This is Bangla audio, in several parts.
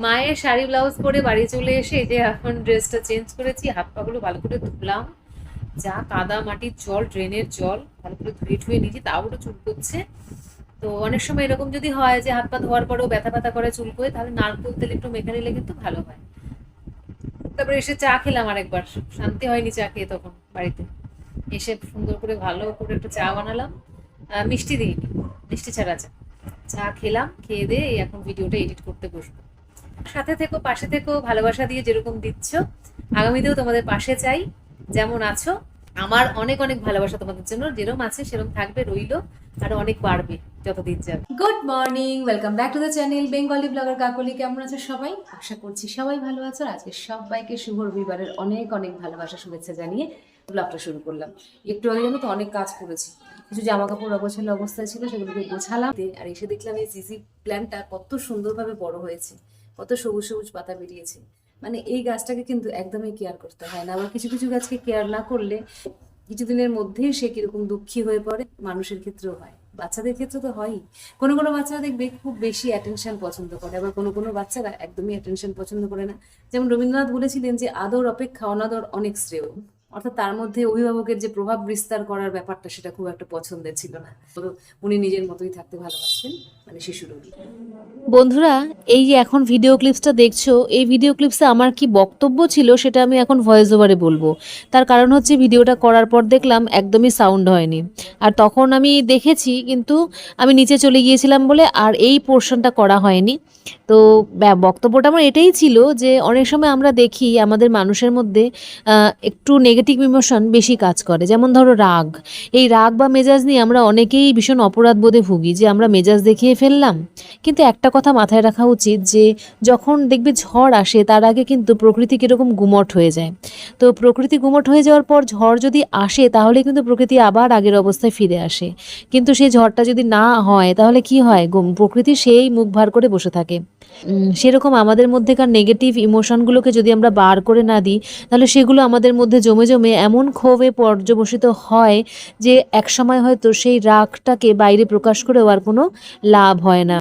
মায়ের শাড়ি ব্লাউজ পরে বাড়ি চলে এসে এই যে এখন ড্রেসটা চেঞ্জ করেছি, হাত পাগুলো ভালো করে ধুলাম। যা কাদা মাটির জল, ড্রেনের জল ভালো করে ধুয়ে ঠুয়ে নিয়েছি, তাও একটু চুল করছে। তো অনেক সময় এরকম যদি হয় যে হাত পা ধোয়ার পরেও ব্যথা ব্যথা করে চুল করে, তাহলে নারকেল তেল একটু মেখে নিলে কিন্তু ভালো হয়। তারপরে এসে চা খেলাম আরেকবার, শান্তি হয়নি চা খেয়ে তখন বাড়িতে এসে সুন্দর করে ভালো করে একটু চা বানালাম। মিষ্টি দিইনি, মিষ্টি ছাড়া চা। চা খেলাম, খেয়ে দিয়ে এই এখন ভিডিওটা এডিট করতে বসবো। সাথে থেকো, পাশে থেকো, ভালোবাসা দিয়ে যেরকম দিচ্ছ আগামীতেও তোমাদের পাশে চাই। যেমন আছো, আমার অনেক অনেক ভালোবাসা তোমাদের জন্য, যেরকম আছে সেরকম থাকবে, রইলো, আরো অনেক বাড়বে যতদিন যাবে। Good morning, welcome back to the channel Bengali blogger Kakoli. কেমন আছো সবাই? আশা করছি সবাই ভালো আছো। আজকে সবাইকে শুভ রবিবারের অনেক অনেক ভালোবাসা শুভেচ্ছা জানিয়ে ব্লগটা শুরু করলাম। একটু আগে জানো তো অনেক কাজ করেছি, কিছু জামা কাপড় অগোছালো অবস্থায় ছিল, সেগুলোকে গোছালাম। আর এসে দেখলাম এই সিসি প্ল্যান্টটা কত সুন্দরভাবে বড় হয়েছে, কত সবুজ সবুজ পাতা বেরিয়েছে। মানে এই গাছটাকে কিন্তু একদমই কেয়ার করতে হয় না। আবার কিছু কিছু গাছকে কেয়ার না করলে কিছুদিনের মধ্যেই সে কিরকম দুঃখী হয়ে পড়ে, মানুষের ক্ষেত্রেও হয়, বাচ্চাদের ক্ষেত্রে তো হয়ই। কোনো কোনো বাচ্চারা দেখবে খুব বেশি অ্যাটেনশন পছন্দ করে, আবার কোনো কোনো বাচ্চারা একদমই অ্যাটেনশন পছন্দ করে না। যেমন রবীন্দ্রনাথ বলেছিলেন যে আদর অপেক্ষা অনাদর অনেক শ্রেয়। অর্থাৎ তার মধ্যে অভিভাবকের যে প্রভাব বিস্তার করার ব্যাপারটা সেটা খুব একটা পছন্দের ছিল না। উনি নিজের মতোই থাকতে ভালোবাসতেন, মানে শিশু রবি। বন্ধুরা, এই যে এখন ভিডিও ক্লিপসটা দেখছো, এই ভিডিও ক্লিপসে আমার কি বক্তব্য ছিল সেটা আমি এখন ভয়েস ওভারে বলবো। তার কারণ হচ্ছে ভিডিওটা করার পর দেখলাম একদমই সাউন্ড হয়নি। আর তখন আমি দেখেছি, কিন্তু আমি নিচে চলে গিয়েছিলাম বলে আর এই পোর্শনটা করা হয়নি। তো বক্তব্যটা আমার এটাই ছিল যে অনেক সময় আমরা দেখি আমাদের মানুষের মধ্যে একটু নেগেটিভ ইমোশন বেশি কাজ করে। যেমন ধরো রাগ, এই রাগ বা মেজাজ নিয়ে আমরা অনেকেই ভীষণ অপরাধ বোধে ভুগি যে আমরা মেজাজ দেখিয়ে ফেললাম। কিন্তু একটা কথা মাথায় রাখা উচিত যে যখন দেখবে ঝড় আসে তার আগে কিন্তু প্রকৃতি কীরকম গুমট হয়ে যায়। তো প্রকৃতি গুমট হয়ে যাওয়ার পর ঝড় যদি আসে তাহলে কিন্তু প্রকৃতি আবার আগের অবস্থায় ফিরে আসে। কিন্তু সেই ঝড়টা যদি না হয় তাহলে কি হয়, প্রকৃতি সেই মুখ ভার করে বসে থাকে। সেরকম আমাদের মধ্যেকার নেগেটিভ ইমোশনগুলোকে যদি আমরা বার করে না দিই, তাহলে সেগুলো আমাদের মধ্যে জমে জমে এমন ক্ষোভে পর্যবসিত হয় যে একসময় হয়তো সেই রাগটাকে বাইরে প্রকাশ করেও আর কোনো লাভ হয় না।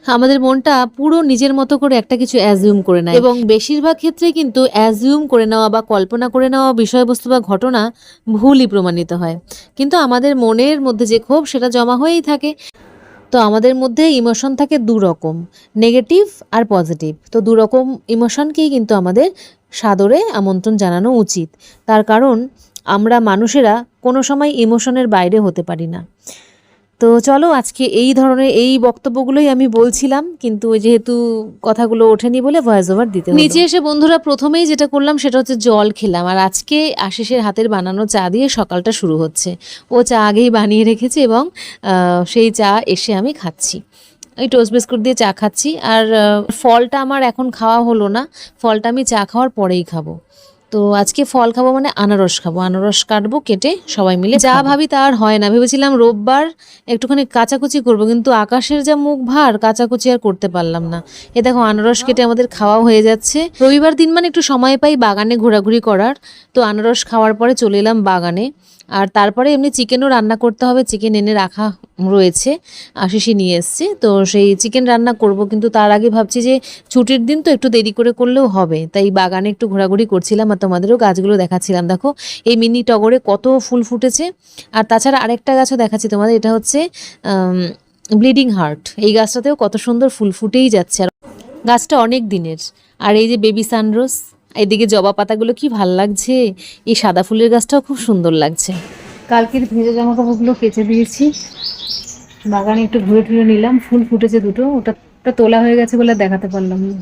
আমাদের মনটা পুরো নিজের মতো করে একটা কিছু অ্যাজিউম করে নেয়, এবং বেশিরভাগ ক্ষেত্রে কিন্তু অ্যাজিউম করে নেওয়া বা কল্পনা করে নেওয়া বিষয়বস্তু বা ঘটনা ভুলই প্রমাণিত হয়। কিন্তু আমাদের মনের মধ্যে যে ক্ষোভ সেটা জমা হয়েই থাকে। তো আমাদের মধ্যে ইমোশন থাকে দু রকম, নেগেটিভ আর পজিটিভ। তো দু রকম ইমোশনকেই কিন্তু আমাদের সাদরে আমন্ত্রণ জানানো উচিত। তার কারণ আমরা মানুষেরা কোনো সময় ইমোশনের বাইরে হতে পারি না। তো চলো, আজকে এই ধরনের এই বক্তব্যগুলোই আমি বলছিলাম, কিন্তু যেহেতু কথাগুলো ওঠেনি বলে ভয়েস ওভার দিতে হলো। নিচে এসে বন্ধুরা প্রথমেই যেটা করলাম সেটা হচ্ছে জল খেলাম। আর আজকে আশিসের হাতের বানানো চা দিয়ে সকালটা শুরু হচ্ছে। ও চা আগেই বানিয়ে রেখেছে এবং সেই চা এসে আমি খাচ্ছি। এই টোস্ট বিস্কুট দিয়ে চা খাচ্ছি। আর ফলটা আমার এখন খাওয়া হলো না, ফলটা আমি চা খাওয়ার পরেই খাবো। তো আজকে ফল খাবো, মানে আনারস খাবো, আনারস কাটবো, কেটে সবাই মিলে যা ভাবি তা আর হয় না। ভেবেছিলাম রোববার একটুখানি কাচাকুচি করবো, কিন্তু আকাশের যা মুখ ভার, কাচাকুচি আর করতে পারলাম না। এ দেখো আনারস কেটে আমাদের খাওয়াও হয়ে যাচ্ছে। রবিবার দিন মানে একটু সময় পাই বাগানে ঘোরাঘুরি করার। তো আনারস খাওয়ার পরে চলে এলাম বাগানে। আর তারপরে এমনি চিকেনও রান্না করতে হবে, চিকেন এনে রাখা রয়েছে, আশিসি নিয়ে এসছে, তো সেই চিকেন রান্না করব। কিন্তু তার আগে ভাবছি যে ছুটির দিন তো একটু দেরি করে করলেও হবে, তাই বাগানে একটু ঘোরাঘুরি করছিলাম আর তোমাদেরও গাছগুলো দেখাচ্ছিলাম। দেখো এই মিনি টগরে কত ফুল ফুটেছে। আর তাছাড়া আরেকটা গাছও দেখাচ্ছি তোমাদের, এটা হচ্ছে ব্লিডিং হার্ট। এই গাছটাতেও কত সুন্দর ফুল ফুটেই যাচ্ছে, আর গাছটা অনেক দিনের। আর এই যে বেবি সানরোজ, এদিকে জবা পাতাগুলো কি ভাল লাগছে। এই সাদা ফুলের গাছটাও খুব সুন্দর লাগছে। কালকের ভেজা জামা কাপড়গুলো কেচে দিয়েছি, বাগানে একটু ঘুরে টুরে নিলাম। ফুল ফুটেছে দুটো, ওটা তোলা হয়ে গেছে বলে দেখাতে পারলাম না,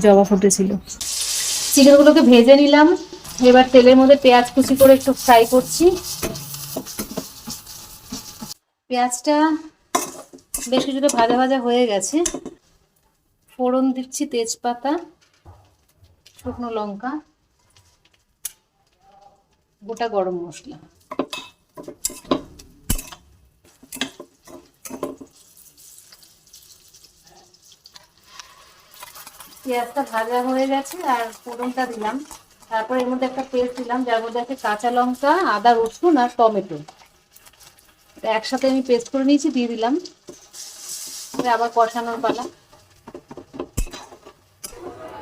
জবা ফুটেছিল। চিকেনগুলোকে ভেজে নিলাম, এবার তেলের মধ্যে পেঁয়াজ কুচি করে একটু ফ্রাই করছি। পেঁয়াজটা বেশ কিছুটা ভাজা ভাজা হয়ে গেছে, ফোড়ন দিচ্ছি তেজপাতা, শুকনো লঙ্কা, গোটা গরম মশলা। পেঁয়াজটা ভাজা হয়ে গেছে আর ফোড়নটা দিলাম। তারপর এর মধ্যে একটা পেস্ট দিলাম, যার মধ্যে আছে কাঁচা লঙ্কা, আদা, রসুন আর টমেটো। একসাথে আমি পেস্ট করে নিয়েছি, দিয়ে দিলাম। আবার কষানোর পালা।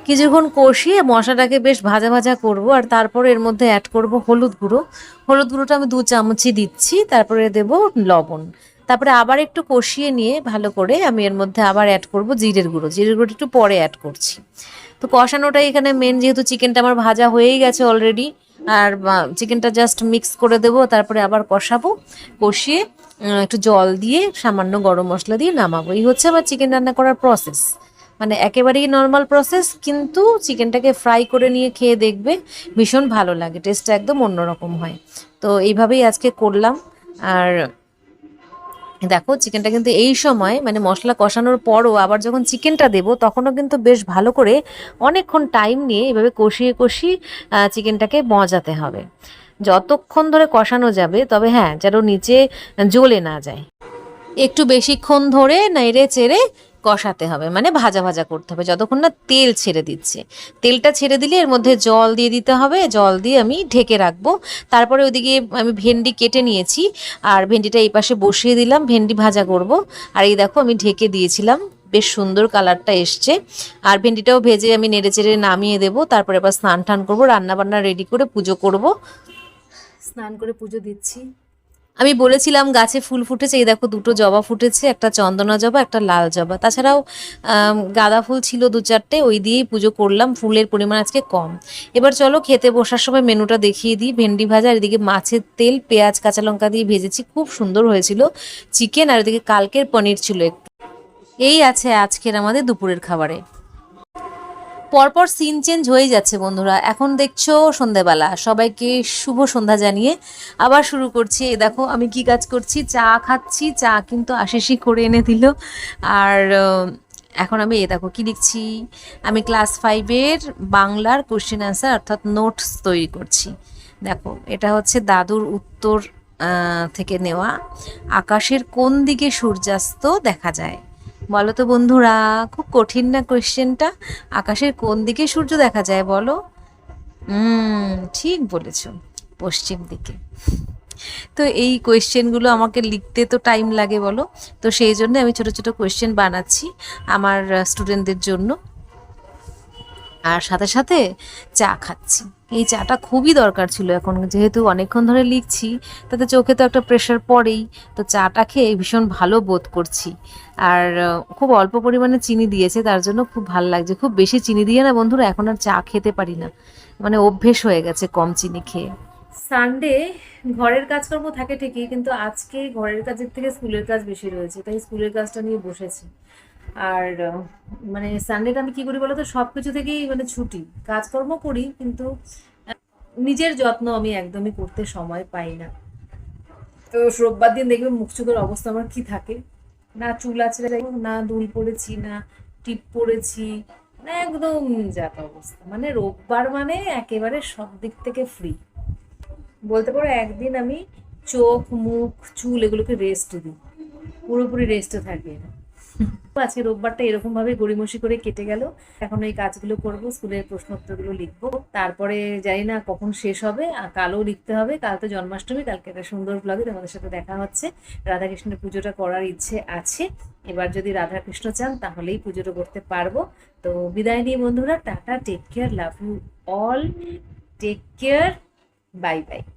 কিছুক্ষণ কষিয়ে মশলাটাকে বেশ ভাজা ভাজা করব, আর তারপরে এর মধ্যে অ্যাড করব হলুদ গুঁড়ো। হলুদ গুঁড়োটা আমি 2 চামচই দিচ্ছি, তারপরে দেব লবণ। তারপরে আবার একটু কষিয়ে নিয়ে ভালো করে আমি এর মধ্যে আবার অ্যাড করব জিরের গুঁড়ো। জিরের গুঁড়োটা একটু পরে অ্যাড করছি। তো কষানোটাই এখানে মেন, যেহেতু চিকেনটা আমার ভাজা হয়েই গেছে অলরেডি। আর চিকেনটা জাস্ট মিক্স করে দেবো, তারপরে আবার কষাবো, কষিয়ে একটু জল দিয়ে সামান্য গরম মশলা দিয়ে নামাবো। এই হচ্ছে আমার চিকেন রান্না করার প্রসেস। মানে একেবারেই নর্মাল প্রসেস, কিন্তু চিকেনটাকে ফ্রাই করে নিয়ে খেয়ে দেখবে ভীষণ ভালো লাগে, টেস্টটা একদম অন্যরকম হয়। তো এইভাবেই আজকে করলাম। আর দেখো চিকেনটা কিন্তু এই সময় মানে মশলা কষানোর পরও আবার যখন চিকেনটা দেবো তখনও কিন্তু বেশ ভালো করে অনেকক্ষণ টাইম নিয়ে এভাবে কষিয়ে কষিয়ে চিকেনটাকে মজাতে হবে, যতক্ষণ ধরে কষানো যাবে। তবে হ্যাঁ, যেন নিচে জ্বলে না যায়, একটু বেশিক্ষণ ধরে নেড়ে চেড়ে কষাতে হবে, মানে ভাজা ভাজা করতে হবে যতক্ষণ না তেল ছেড়ে দিচ্ছে। তেলটা ছেড়ে দিলে এর মধ্যে জল দিয়ে দিতে হবে, জল দিয়ে আমি ঢেকে রাখবো। তারপরে ওইদিকে আমি ভেন্ডি কেটে নিয়েছি, আর ভেন্ডিটা এই পাশে বসিয়ে দিলাম, ভেন্ডি ভাজা করব। আর এই দেখো আমি ঢেকে দিয়েছিলাম, বেশ সুন্দর কালারটা এসছে। আর ভেন্ডিটাও ভেজে আমি নেড়ে চেড়ে নামিয়ে দেবো। তারপরে আবার স্নান টান করবো, রান্না বান্না রেডি করে পুজো করব। স্নান করে পুজো দিচ্ছি। আমি বলেছিলাম গাছে ফুল ফুটেছে, এই দেখো 2টো জবা ফুটেছে, একটা চন্দনা জবা, একটা লাল জবা। তাছাড়াও গাঁদা ফুল ছিল 2-4টে, ওই দিয়েই পুজো করলাম। ফুলের পরিমাণ আজকে কম। এবার চলো খেতে বসার সময় মেনুটা দেখিয়ে দিই। ভেন্ডি ভাজা, আর এদিকে মাছের তেল, পেঁয়াজ কাঁচা লঙ্কা দিয়ে ভেজেছি, খুব সুন্দর হয়েছিল চিকেন। আর এদিকে কালকের পনির ছিল একটু। এই আছে আজকের আমাদের দুপুরের খাবারে। পরপর সিন চেঞ্জ হয়ে যাচ্ছে বন্ধুরা। এখন দেখছো সন্ধেবেলা, সবাইকে শুভ সন্ধ্যা জানিয়ে আবার শুরু করছি। এই দেখো আমি কি কাজ করছি, চা খাচ্ছি। চা কিন্তু আশিসই করে এনে দিল। আর এখন আমি এই দেখো কি লিখছি, আমি ক্লাস 5-এর বাংলার কোশ্চেন অ্যান্সার অর্থাৎ নোটস তৈরি করছি। দেখো এটা হচ্ছে দাদুর উত্তর থেকে নেওয়া। আকাশের কোন দিকে সূর্যাস্ত দেখা যায়? বলো তো বন্ধুরা, খুব কঠিন না কোয়েশ্চেনটা? আকাশের কোন দিকে সূর্য দেখা যায় বলো? ঠিক বলেছ, পশ্চিম দিকে। তো এই কোয়েশ্চেনগুলো আমাকে লিখতে তো টাইম লাগে বলো, তো সেই জন্য আমি ছোট ছোট কোয়েশ্চেন বানাচ্ছি আমার স্টুডেন্টদের জন্য। আর সাথে সাথে চা খাচ্ছি। এই চাটা খুবই দরকার ছিল এখন, যেহেতু অনেকক্ষণ ধরে লিখছি, তাতে চোখে তো একটা প্রেশার পড়েই। তো চাটা খেয়ে ভীষণ ভালো বোধ করছি। আর খুব অল্প পরিমাণে চিনি দিয়েছে, তার জন্য খুব ভালো লাগছে। খুব বেশি চিনি দিয়ে না বন্ধুরা এখন আর চা খেতে পারি না, মানে অভ্যেস হয়ে গেছে কম চিনি খেয়ে। সানডে ঘরের কাজকর্ম থাকে ঠিকই, কিন্তু আজকে ঘরের কাজের থেকে স্কুলের কাজ বেশি রয়েছে, তাই স্কুলের কাজটা নিয়ে বসেছি। আর মানে সানডেটা আমি কি করি বলতো, সব কিছু থেকেই মানে ছুটি, কাজকর্ম করি কিন্তু নিজের যত্ন আমি একদমই করতে সময় পাই না। তো রোববার দিন দেখবে মুখ চোখের অবস্থা আমার কি থাকে, না চুল আছে, না দুল পড়েছি, না টিপ পড়েছি, মানে একদম যাক অবস্থা। মানে রোববার মানে একেবারে সব দিক থেকে ফ্রি বলতে পারো। একদিন আমি চোখ মুখ চুল এগুলোকে রেস্ট দিই, পুরোপুরি রেস্টে থাকি। আজকে রোববারটা এরকম ভাবে গড়িমসি করে কেটে গেল। এখন এই কাজগুলো করব, স্কুলের প্রশ্নোত্তরগুলো লিখবো, তারপরে জানি না কখন শেষ হবে। আর কালও লিখতে হবে, কাল তো জন্মাষ্টমী, কালকে একটা সুন্দর ব্লগে তোমাদের সাথে দেখা হচ্ছে। রাধাকৃষ্ণের পুজোটা করার ইচ্ছে আছে, এবার যদি রাধাকৃষ্ণ চান তাহলেই পুজোটা করতে পারবো। তো বিদায় নিয়ে বন্ধুরা, টাটা, take care, love you all, take care, bye by.